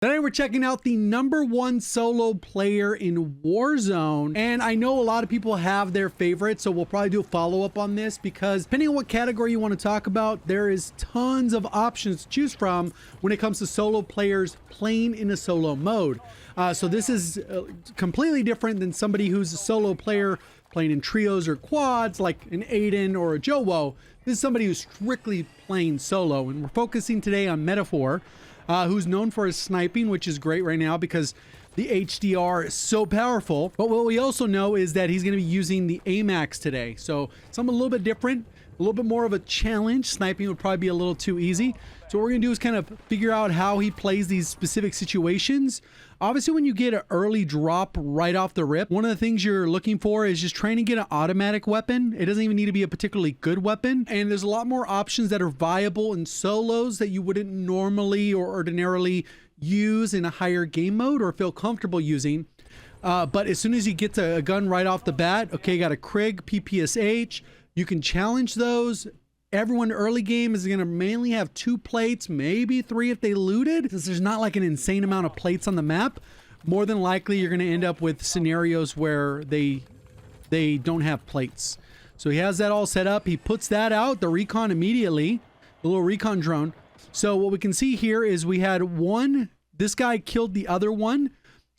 Today we're checking out the #1 solo player in Warzone, and I know a lot of people have their favorites, so we'll probably do a follow-up on this because depending on what category you want to talk about, there is tons of options to choose from when it comes to solo players playing in a solo mode. So this is completely different than somebody who's a solo player playing in trios or quads like an Aiden or a Jowo. This is somebody who's strictly playing solo, and we're focusing today on Metaphor. Who's known for his sniping, which is great right now because the HDR is so powerful. But what we also know is that he's going to be using the AMAX today. So something a little bit different, a little bit more of a challenge. Sniping would probably be a little too easy. So what we're going to do is kind of figure out how he plays these specific situations. Obviously, when you get an early drop right off the rip, one of the things you're looking for is just trying to get an automatic weapon. It doesn't even need to be a particularly good weapon. And there's a lot more options that are viable in solos that you wouldn't normally or ordinarily use in a higher game mode or feel comfortable using. But as soon as you get to a gun right off the bat, okay, you got a Krig, PPSH, you can challenge those. Everyone early game is going to mainly have 2 plates, maybe 3 if they looted. Since there's not like an insane amount of plates on the map, more than likely you're going to end up with scenarios where they don't have plates. So he has that all set up. He puts that out, the recon immediately, the little recon drone. So what we can see here is we had one, this guy killed the other one.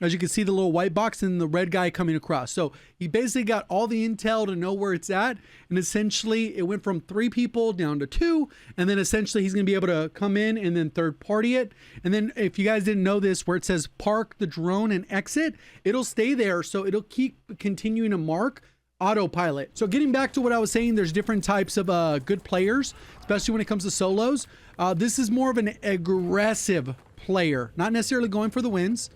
As you can see, the little white box and the red guy coming across. So he basically got all the intel to know where it's at. And essentially it went from 3 people down to 2. And then essentially he's going to be able to come in and then third party it. And then if you guys didn't know this, where it says park the drone and exit, it'll stay there. So it'll keep continuing to mark autopilot. So getting back to what I was saying, there's different types of good players, especially when it comes to solos. This is more of an aggressive player, not necessarily going for the wins.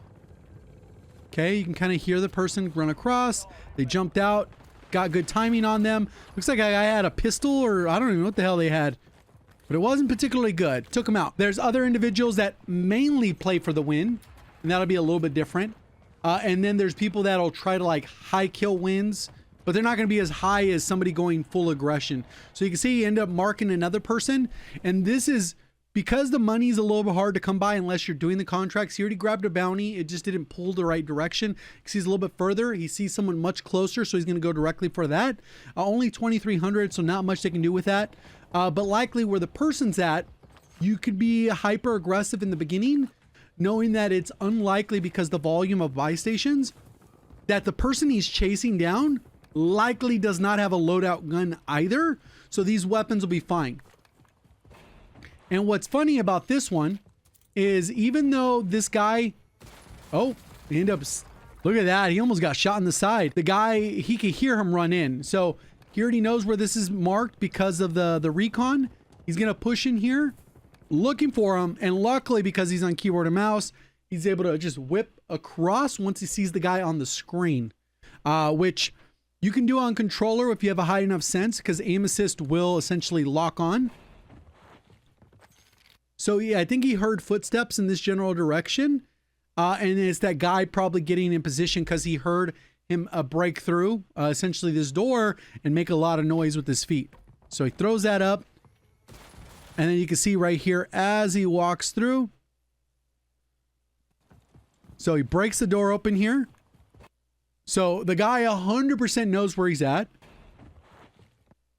Okay, you can kind of hear the person run across. They jumped out, got good timing on them. Looks like I had a pistol, or I don't even know what the hell they had, but it wasn't particularly good. Took them out. There's other individuals that mainly play for the win, and that'll be a little bit different. And then there's people that'll try to like high kill wins, but they're not going to be as high as somebody going full aggression. So you can see you end up marking another person, and this is because the money's a little bit hard to come by unless you're doing the contracts. He already grabbed a bounty. It just didn't pull the right direction. He sees a little bit further. He sees someone much closer, so he's going to go directly for that. Only 2,300, so not much they can do with that. But likely where the person's at, you could be hyper aggressive in the beginning, knowing that it's unlikely because the volume of buy stations, that the person he's chasing down likely does not have a loadout gun either. So these weapons will be fine. And what's funny about this one is even though this guy, oh, he ended up, look at that. He almost got shot in the side. The guy, he could hear him run in. So he already knows where this is marked because of the recon. He's going to push in here looking for him. And luckily, because he's on keyboard and mouse, he's able to just whip across once he sees the guy on the screen, which you can do on controller if you have a high enough sense, because aim assist will essentially lock on. So yeah, I think he heard footsteps in this general direction. And it's that guy probably getting in position because he heard him break through essentially this door and make a lot of noise with his feet. So he throws that up. And then you can see right here as he walks through. So he breaks the door open here. So the guy 100% knows where he's at.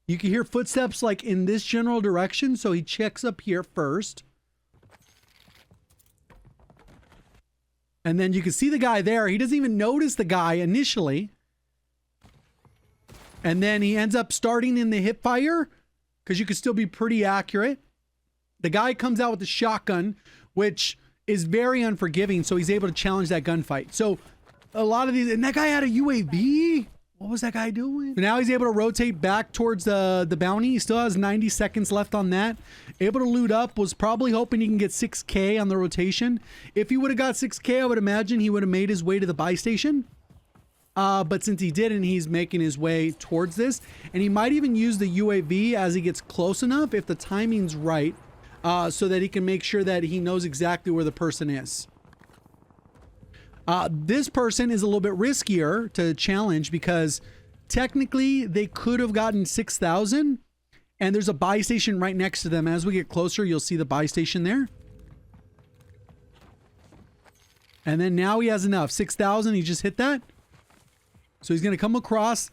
You can hear footsteps like in this general direction. So he checks up here first. And then you can see the guy there. He doesn't even notice the guy initially. And then he ends up starting in the hip fire because you could still be pretty accurate. The guy comes out with the shotgun, which is very unforgiving. So he's able to challenge that gunfight. So a lot of these, and that guy had a UAV. What was that guy doing? So now he's able to rotate back towards the bounty. He still has 90 seconds left on that. Able to loot up. Was probably hoping he can get 6K on the rotation. If he would have got 6K, I would imagine he would have made his way to the buy station. But since he didn't, he's making his way towards this. And he might even use the UAV as he gets close enough if the timing's right, so that he can make sure that he knows exactly where the person is. This person is a little bit riskier to challenge because technically they could have gotten 6,000 and there's a buy station right next to them. As we get closer, you'll see the buy station there. And then now he has enough. 6,000. He just hit that. So he's going to come across.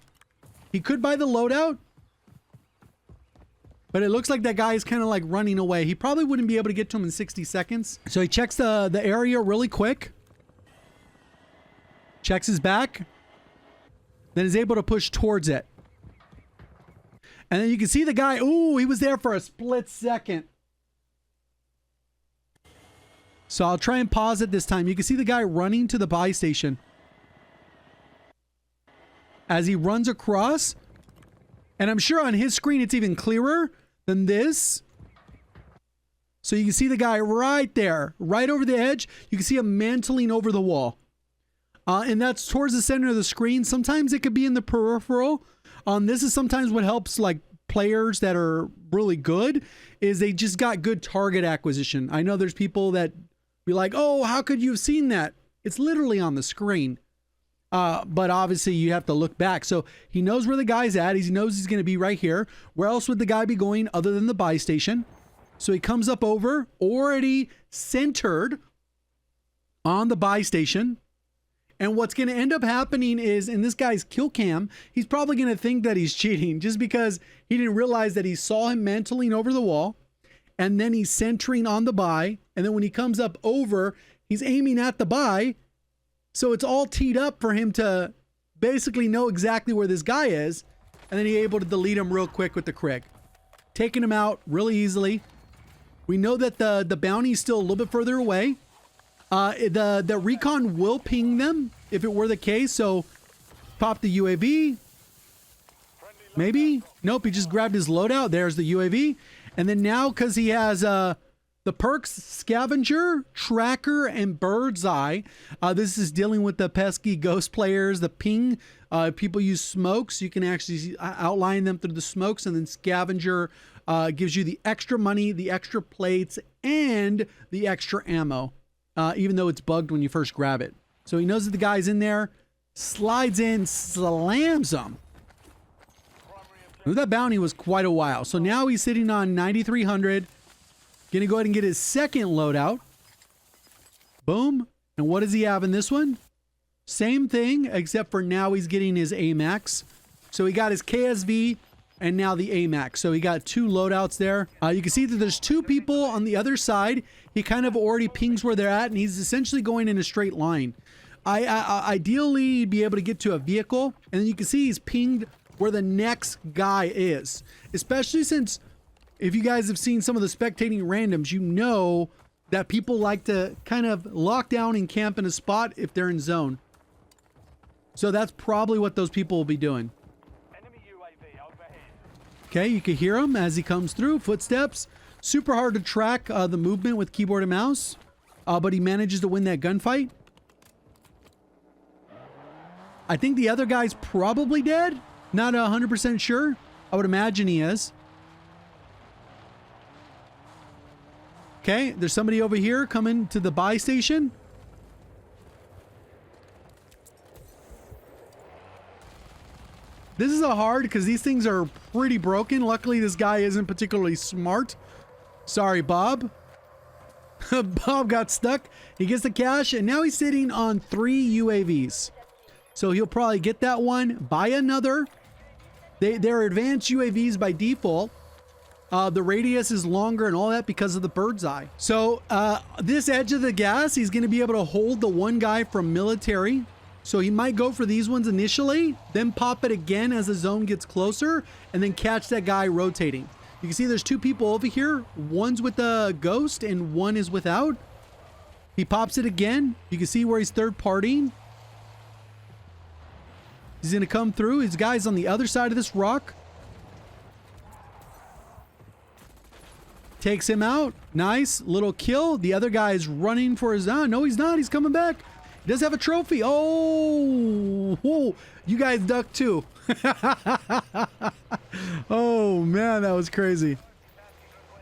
He could buy the loadout. But it looks like that guy is kind of like running away. He probably wouldn't be able to get to him in 60 seconds. So he checks the area really quick. Checks his back. Then is able to push towards it. And then you can see the guy. Ooh, he was there for a split second. So I'll try and pause it this time. You can see the guy running to the buy station. As he runs across. And I'm sure on his screen it's even clearer than this. So you can see the guy right there. Right over the edge. You can see him mantling over the wall. And that's towards the center of the screen. Sometimes it could be in the peripheral. This is sometimes what helps like players that are really good is they just got good target acquisition. I know there's people that be like, oh, how could you have seen that? It's literally on the screen. But obviously you have to look back. So he knows where the guy's at. He knows he's going to be right here. Where else would the guy be going other than the buy station? So he comes up over, already centered on the buy station. And what's going to end up happening is in this guy's kill cam, he's probably going to think that he's cheating just because he didn't realize that he saw him mantling over the wall. And then he's centering on the buy. And then when he comes up over, he's aiming at the buy. So it's all teed up for him to basically know exactly where this guy is. And then he's able to delete him real quick with the Krig. Taking him out really easily. We know that the bounty is still a little bit further away. The recon will ping them if it were the case. So pop the UAV. Maybe. Nope, he just grabbed his loadout. There's the UAV. And then now because he has the perks Scavenger, Tracker, and Bird's Eye. This is dealing with the pesky ghost players, the ping. People use smokes. You can actually outline them through the smokes. And then Scavenger gives you the extra money, the extra plates, and the extra ammo. Even though it's bugged when you first grab it. So he knows that the guy's in there. Slides in, slams him. That bounty was quite a while. So now he's sitting on 9,300. Gonna go ahead and get his second loadout. Boom. And what does he have in this one? Same thing, except for now he's getting his AMAX. So he got his KSV and now the AMAX. So he got two loadouts there. You can see that there's two people on the other side. He kind of already pings where they're at, and he's essentially going in a straight line. Ideally, you'd be able to get to a vehicle, and then you can see he's pinged where the next guy is. Especially since, if you guys have seen some of the spectating randoms, you know that people like to kind of lock down and camp in a spot if they're in zone. So that's probably what those people will be doing. Okay, you can hear him as he comes through. Footsteps. Super hard to track the movement with keyboard and mouse. But he manages to win that gunfight. I think the other guy's probably dead. Not 100% sure. I would imagine he is. Okay, there's somebody over here coming to the buy station. This is a hard because these things are pretty broken. Luckily, this guy isn't particularly smart. Sorry, Bob. Bob got stuck. He gets the cash, and now he's sitting on 3 UAVs. So he'll probably get that one, buy another. They're advanced UAVs by default. The radius is longer and all that because of the bird's eye. So this edge of the gas, he's going to be able to hold the one guy from military. So he might go for these ones initially, then pop it again as the zone gets closer, and then catch that guy rotating. You can see there's two people over here. One's with the ghost and one is without. He pops it again. You can see where he's third partying. He's going to come through. His guy's on the other side of this rock. Takes him out. Nice little kill. The other guy is running for his... no, he's not. He's coming back. He does have a trophy. Oh, whoa. You guys ducked too. Oh, man, that was crazy.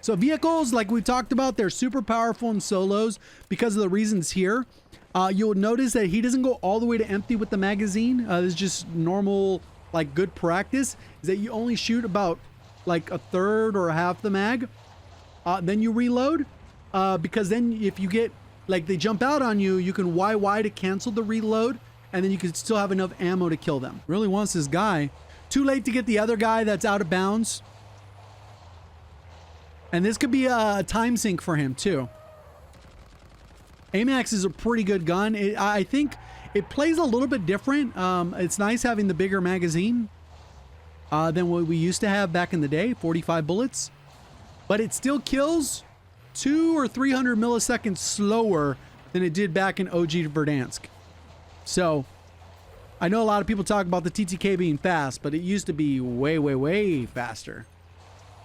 So vehicles, like we talked about, they're super powerful in solos because of the reasons here. You'll notice that he doesn't go all the way to empty with the magazine. This is just normal, like good practice, is that you only shoot about like a third or half the mag. Then you reload because then if you get like they jump out on you, you can YY to cancel the reload, and then you can still have enough ammo to kill them. Really wants this guy. Too late to get the other guy that's out of bounds. And this could be a time sink for him too. AMAX is a pretty good gun. I think it plays a little bit different. It's nice having the bigger magazine than what we used to have back in the day, 45 bullets. But it still kills 200 or 300 milliseconds slower than it did back in OG Verdansk. So, I know a lot of people talk about the TTK being fast, but it used to be way, way, way faster.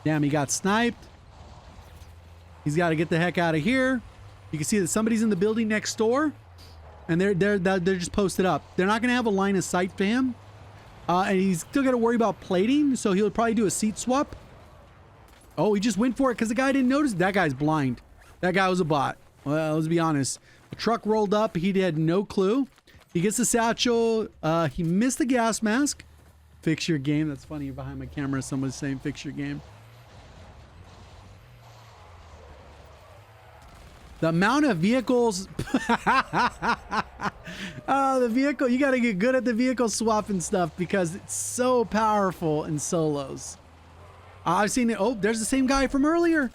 Damn, he got sniped. He's got to get the heck out of here. You can see that somebody's in the building next door, and they're just posted up. They're not going to have a line of sight to him, and he's still got to worry about plating, so he'll probably do a seat swap. Oh, he just went for it because the guy didn't notice. That guy's blind. That guy was a bot. Well, let's be honest. The truck rolled up. He had no clue. He gets the satchel. He missed the gas mask. Fix your game. That's funny. Behind my camera, someone's saying fix your game. The amount of vehicles. Oh, the vehicle. You got to get good at the vehicle swapping stuff because it's so powerful in solos. I've seen it. Oh, there's the same guy from earlier.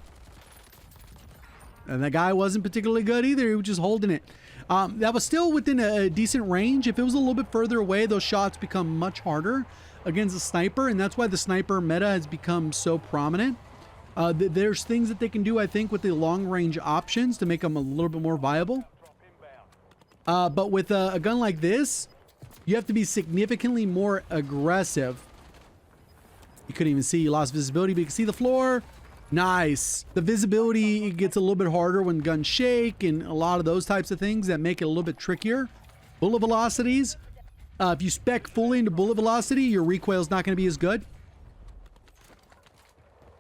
And that guy wasn't particularly good either. He was just holding it. That was still within a decent range. If it was a little bit further away, those shots become much harder against the sniper. And that's why the sniper meta has become so prominent. There's things that they can do, I think, with the long range options to make them a little bit more viable. But with a gun like this, you have to be significantly more aggressive. You couldn't even see. You lost visibility, but you can see the floor. Nice. The visibility gets a little bit harder when guns shake and a lot of those types of things that make it a little bit trickier. Bullet velocities. If you spec fully into bullet velocity, your recoil is not going to be as good.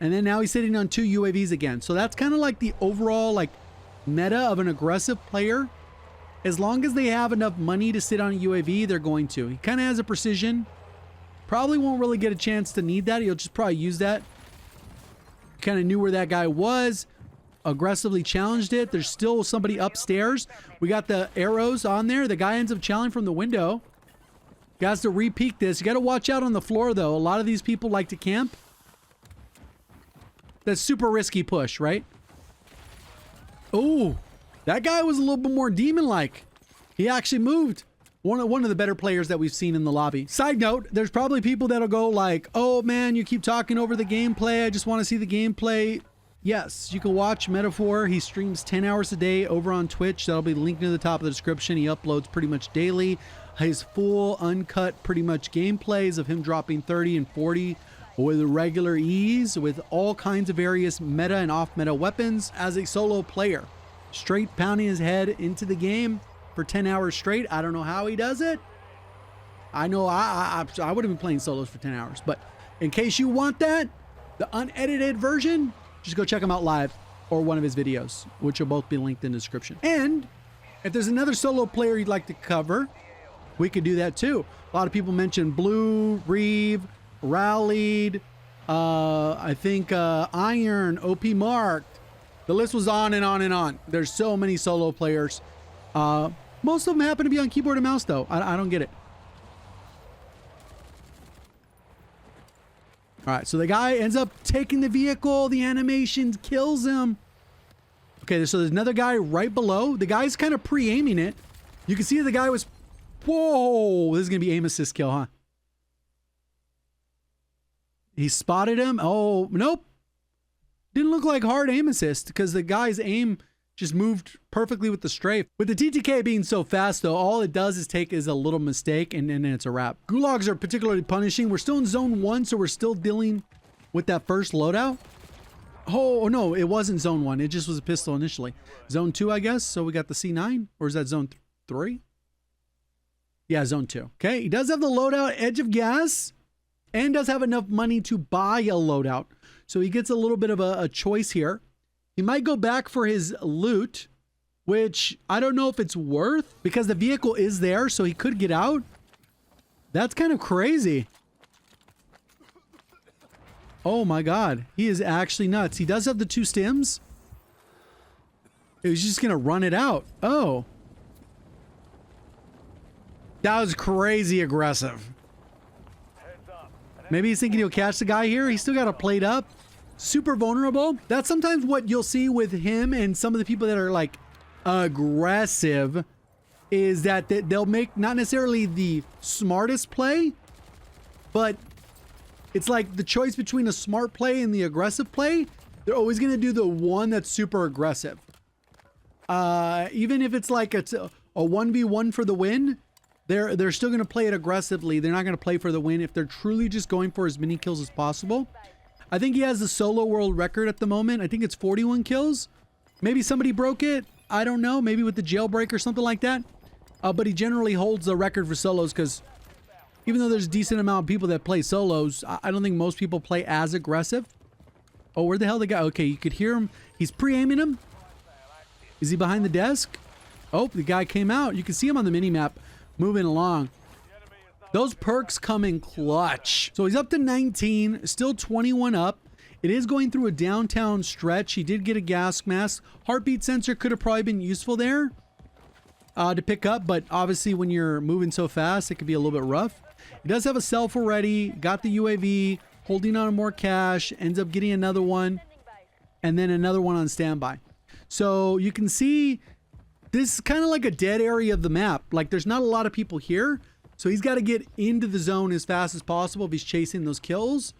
And then now he's sitting on 2 UAVs again. So that's kind of like the overall like meta of an aggressive player. As long as they have enough money to sit on a UAV, they're going to. He kind of has a precision. Probably won't really get a chance to need that. He'll just probably use that. Kind of knew where that guy was. Aggressively challenged it. There's still somebody upstairs. We got the arrows on there. The guy ends up challenging from the window. Guys, to re-peek this. You got to watch out on the floor, though. A lot of these people like to camp. That's super risky push, right? Oh, that guy was a little bit more demon-like. He actually moved. One of the better players that we've seen in the lobby. Side note, there's probably people that'll go like, oh man, you keep talking over the gameplay. I just want to see the gameplay. Yes, you can watch Metaphor. He streams 10 hours a day over on Twitch. That'll be linked to the top of the description. He uploads pretty much daily. His full, uncut, pretty much gameplays of him dropping 30 and 40 with regular ease, with all kinds of various meta and off-meta weapons as a solo player. Straight pounding his head into the game for 10 hours straight. I don't know how he does it. I know I would have been playing solos for 10 hours, but in case you want that, the unedited version, just go check him out live or one of his videos, which will both be linked in the description. And if there's another solo player you'd like to cover, we could do that too. A lot of people mentioned Blue, Reeve, Rallied, I think Iron, OP Marked. The list was on and on and on. There's so many solo players. Most of them happen to be on keyboard and mouse, though. I don't get it. All right, so the guy ends up taking the vehicle. The animation kills him. Okay, so there's another guy right below. The guy's kind of pre-aiming it. You can see the guy was... Whoa! This is going to be aim assist kill, huh? He spotted him. Oh, nope. Didn't look like hard aim assist because the guy's aim... just moved perfectly with the strafe. With the TTK being so fast, though, all it does is take is a little mistake, and then it's a wrap. Gulags are particularly punishing. We're still in zone 1, so we're still dealing with that first loadout. Oh, no, it wasn't zone 1. It just was a pistol initially. Zone 2, I guess. So we got the C9, or is that zone 3? Yeah, zone 2. Okay, he does have the loadout Edge of Gas, and does have enough money to buy a loadout. So he gets a little bit of a choice here. He might go back for his loot, which I don't know if it's worth because the vehicle is there, so he could get out. That's kind of crazy. Oh my God. He is actually nuts. He does have the 2 stims. It was just gonna run it out. Oh. That was crazy aggressive. Maybe he's thinking he'll catch the guy here. He's still got a plate up. Super vulnerable. That's sometimes what you'll see with him and some of the people that are like aggressive, is that they'll make not necessarily the smartest play, but it's like the choice between a smart play and the aggressive play. They're always going to do the one that's super aggressive. Even if it's like a 1v1 for the win, they're still going to play it aggressively. They're not going to play for the win if they're truly just going for as many kills as possible. I think he has the solo world record at the moment. I think it's 41 kills. Maybe somebody broke it. I don't know. Maybe with the jailbreak or something like that. But he generally holds the record for solos because even though there's a decent amount of people that play solos, I don't think most people play as aggressive. Oh, where the hell the guy? Okay, you could hear him. He's pre-aiming him. Is he behind the desk? Oh, the guy came out. You can see him on the mini-map moving along. Those perks come in clutch. So he's up to 19, still 21 up. It is going through a downtown stretch. He did get a gas mask. Heartbeat sensor could have probably been useful there to pick up, but obviously when you're moving so fast, it could be a little bit rough. He does have a self already, got the UAV, holding on to more cash, ends up getting another one, and then another one on standby. So you can see this is kind of like a dead area of the map. Like there's not a lot of people here. So he's got to get into the zone as fast as possible if he's chasing those kills.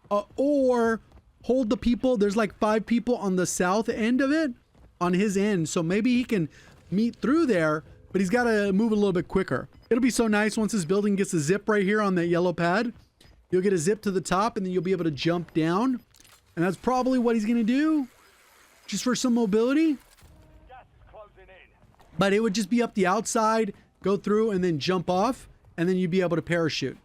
Or hold the people. There's like 5 people on the south end of it, on his end. So maybe he can meet through there, but he's got to move a little bit quicker. It'll be so nice once this building gets a zip right here on that yellow pad. You'll get a zip to the top and then you'll be able to jump down. And that's probably what he's going to do, just for some mobility. But it would just be up the outside, go through and then jump off. And then you'd be able to parachute.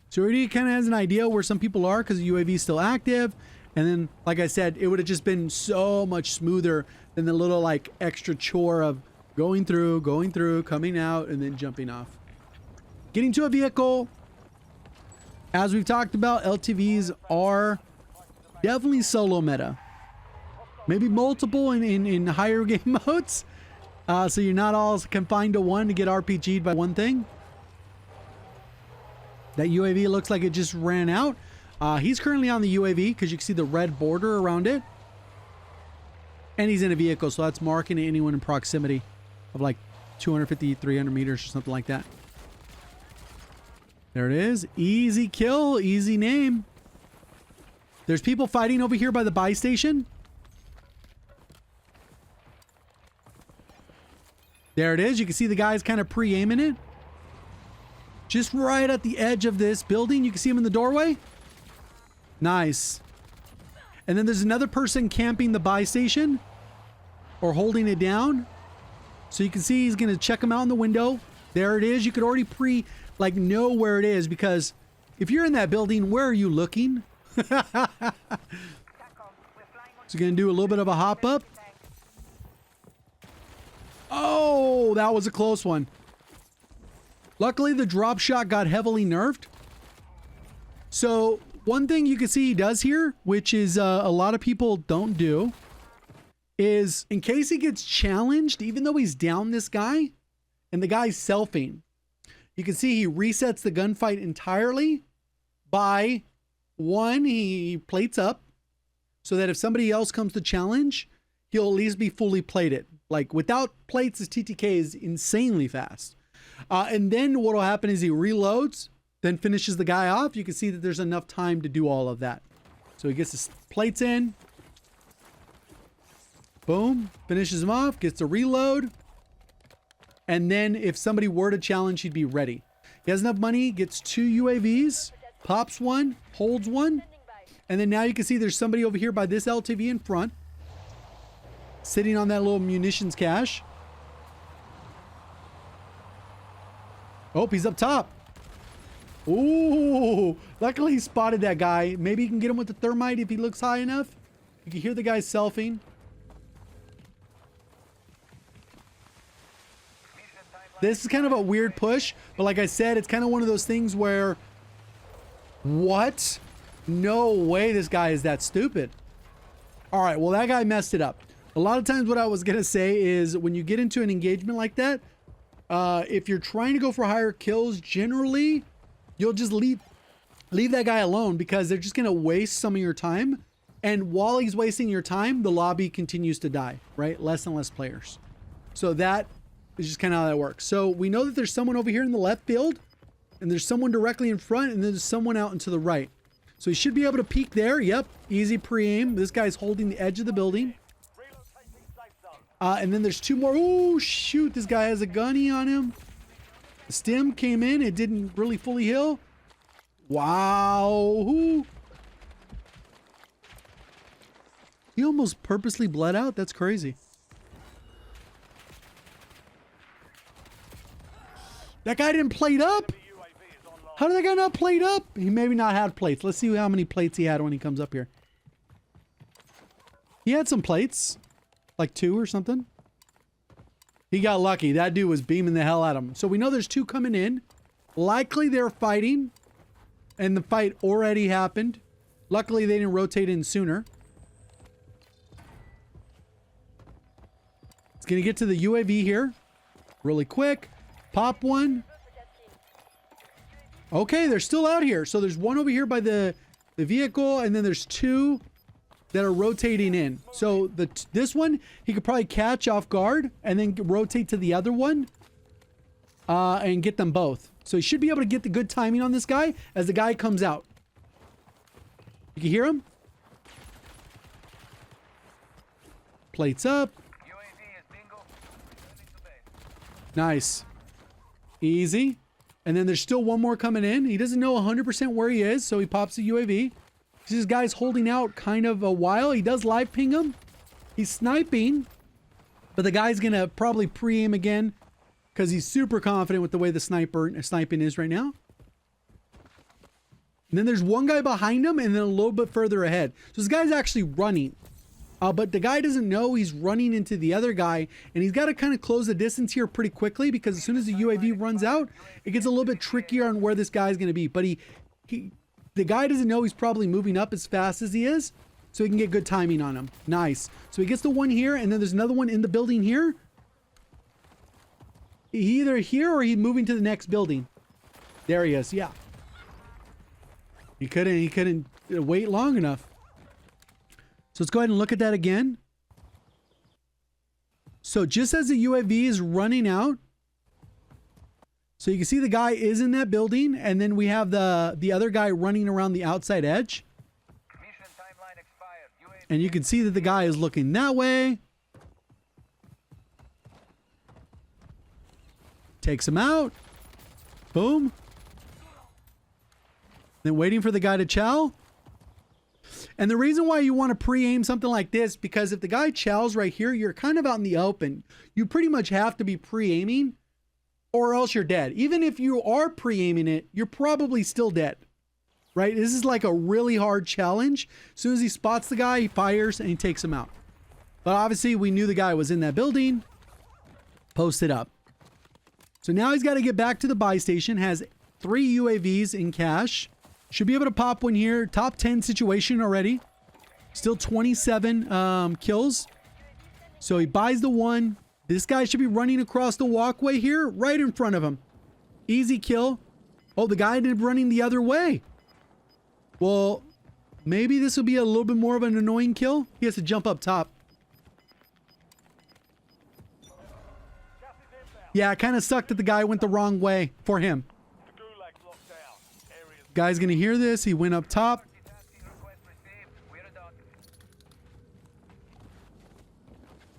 So already kind of has an idea where some people are because the UAV is still active. And then, like I said, it would have just been so much smoother than the little like extra chore of going through, coming out, and then jumping off. Getting to a vehicle. As we've talked about, LTVs are definitely solo meta. Maybe multiple in higher game modes. So you're not all confined to one to get RPG'd by one thing. That UAV looks like it just ran out. He's currently on the UAV because you can see the red border around it. And he's in a vehicle, so that's marking anyone in proximity of like 250, 300 meters or something like that. There it is. Easy kill, easy name. There's people fighting over here by the buy station. There it is. You can see the guys kind of pre-aiming it. Just right at the edge of this building. You can see him in the doorway. Nice. And then there's another person camping the buy station or holding it down. So you can see he's going to check him out in the window. There it is. You could already know where it is because if you're in that building, where are you looking? So going to do a little bit of a hop up. Oh, that was a close one. Luckily, the drop shot got heavily nerfed. So one thing you can see he does here, which is a lot of people don't do, is in case he gets challenged, even though he's down this guy and the guy's selfing, you can see he resets the gunfight entirely by one, he plates up so that if somebody else comes to challenge, he'll at least be fully plated. Like without plates, his TTK is insanely fast. And then what will happen is he reloads, then finishes the guy off. You can see that there's enough time to do all of that. So he gets his plates in. Boom. Finishes him off. Gets a reload. And then if somebody were to challenge, he'd be ready. He has enough money. Gets 2 UAVs. Pops one. Holds one. And then now you can see there's somebody over here by this LTV in front. Sitting on that little munitions cache. Oh, he's up top. Ooh, luckily he spotted that guy. Maybe he can get him with the thermite if he looks high enough. You can hear the guy selfing. This is kind of a weird push, but like I said, it's kind of one of those things where, what? No way this guy is that stupid. All right, well, that guy messed it up. A lot of times what I was going to say is when you get into an engagement like that, if you're trying to go for higher kills, generally you'll just leave that guy alone because they're just going to waste some of your time. And while he's wasting your time, the lobby continues to die, right? Less and less players. So that is just kind of how that works. So we know that there's someone over here in the left field, and there's someone directly in front, and there's someone out and to the right. So he should be able to peek there. Yep, easy pre-aim. This guy's holding the edge of the building. And then there's two more. Oh, shoot, this guy has a gunny on him. The stim came in. It didn't really fully heal. Wow. He almost purposely bled out. That's crazy. That guy didn't plate up. How did that guy not plate up? He maybe not had plates. Let's see how many plates he had when he comes up here. He had some plates. Like 2 or something. He got lucky. That dude was beaming the hell out of him. So we know there's 2 coming in. Likely they're fighting. And the fight already happened. Luckily they didn't rotate in sooner. It's going to get to the UAV here. Really quick. Pop one. Okay, they're still out here. So there's one over here by the vehicle. And then there's 2 that are rotating in. So this one, he could probably catch off guard and then rotate to the other one and get them both. So he should be able to get the good timing on this guy as the guy comes out. You can hear him? Plates up. Nice. Easy. And then there's still one more coming in. He doesn't know 100% where he is, so he pops the UAV. This guy's holding out kind of a while. He does live ping him. He's sniping, but the guy's going to probably pre-aim again because he's super confident with the way the sniping is right now. And then there's one guy behind him and then a little bit further ahead. So this guy's actually running, but the guy doesn't know he's running into the other guy, and he's got to kind of close the distance here pretty quickly because as soon as the UAV runs out, it gets a little bit trickier on where this guy's going to be. But the guy doesn't know he's probably moving up as fast as he is, so he can get good timing on him. Nice. So he gets the one here, and then there's another one in the building here. He either here or he's moving to the next building. There he is. Yeah. He couldn't wait long enough. So let's go ahead and look at that again. So just as the UAV is running out, so you can see the guy is in that building, and then we have the other guy running around the outside edge. And you can see that the guy is looking that way. Takes him out. Boom. Then waiting for the guy to chow. And the reason why you want to pre-aim something like this, because if the guy chows right here, you're kind of out in the open. You pretty much have to be pre-aiming, or else you're dead. Even if you are pre-aiming it, you're probably still dead, right? This is like a really hard challenge. As soon as he spots the guy, he fires and he takes him out. But obviously we knew the guy was in that building. Posted up. So now he's got to get back to the buy station. Has 3 UAVs in cache. Should be able to pop one here. Top 10 situation already. Still 27 kills. So he buys the one. This guy should be running across the walkway here, right in front of him. Easy kill. Oh, the guy ended up running the other way. Well, maybe this will be a little bit more of an annoying kill. He has to jump up top. Yeah, it kind of sucked that the guy went the wrong way for him. Guy's going to hear this. He went up top.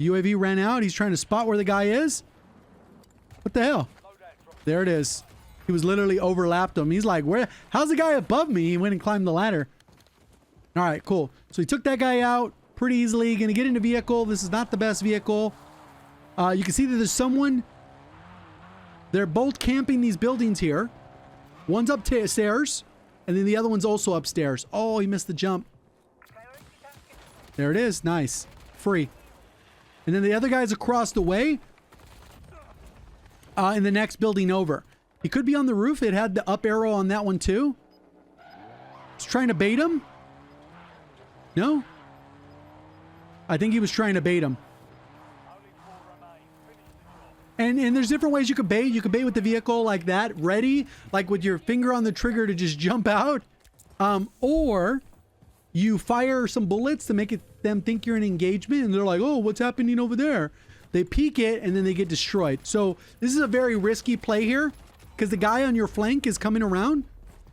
UAV ran out. He's trying to spot where the guy is. What the hell? There it is. He was literally overlapped him. He's like, "Where? How's the guy above me?" He went and climbed the ladder. All right, cool. So he took that guy out pretty easily. Going to get in the vehicle. This is not the best vehicle. You can see that there's someone. They're both camping these buildings here. One's upstairs, and then the other one's also upstairs. Oh, he missed the jump. There it is. Nice. Free. And then the other guy's across the way in the next building over. He could be on the roof. It had the up arrow on that one too. He's trying to bait him. No? I think he was trying to bait him. And there's different ways you could bait. You could bait with the vehicle like that, ready, like with your finger on the trigger to just jump out. Or you fire some bullets to make them think you're in engagement, and they're like, oh, what's happening over there? They peek it, and then they get destroyed. So this is a very risky play here, because the guy on your flank is coming around.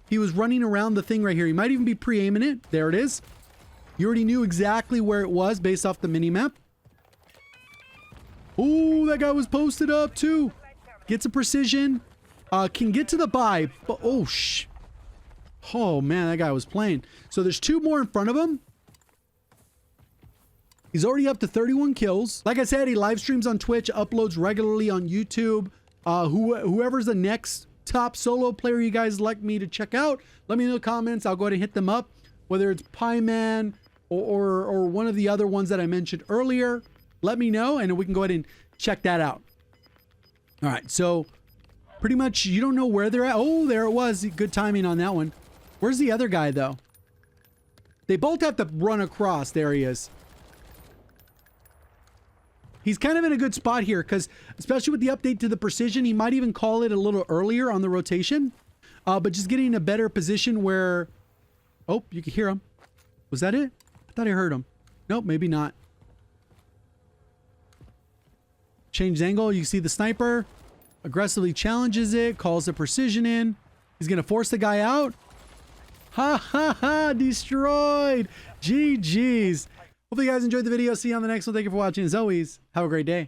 He was running around the thing right here. He might even be pre-aiming it. There it is. You already knew exactly where it was based off the mini-map. Oh, that guy was posted up too. Gets a precision. Can get to the buy, but oh man, that guy was playing. So there's 2 more in front of him. He's already up to 31 kills. Like I said, he live streams on Twitch, uploads regularly on YouTube. Whoever's the next top solo player you guys like me to check out, let me know in the comments. I'll go ahead and hit them up. Whether it's Pieman or one of the other ones that I mentioned earlier, let me know and we can go ahead and check that out. All right, so pretty much you don't know where they're at. Oh, there it was. Good timing on that one. Where's the other guy though? They both have to run across. There he is. He's kind of in a good spot here because especially with the update to the precision, he might even call it a little earlier on the rotation. But just getting in a better position where... Oh, you can hear him. Was that it? I thought I heard him. Nope, maybe not. Change angle. You see the sniper. Aggressively challenges it. Calls the precision in. He's going to force the guy out. Ha ha ha. Destroyed. GG's. Hopefully you guys enjoyed the video. See you on the next one. Thank you for watching. As always, have a great day.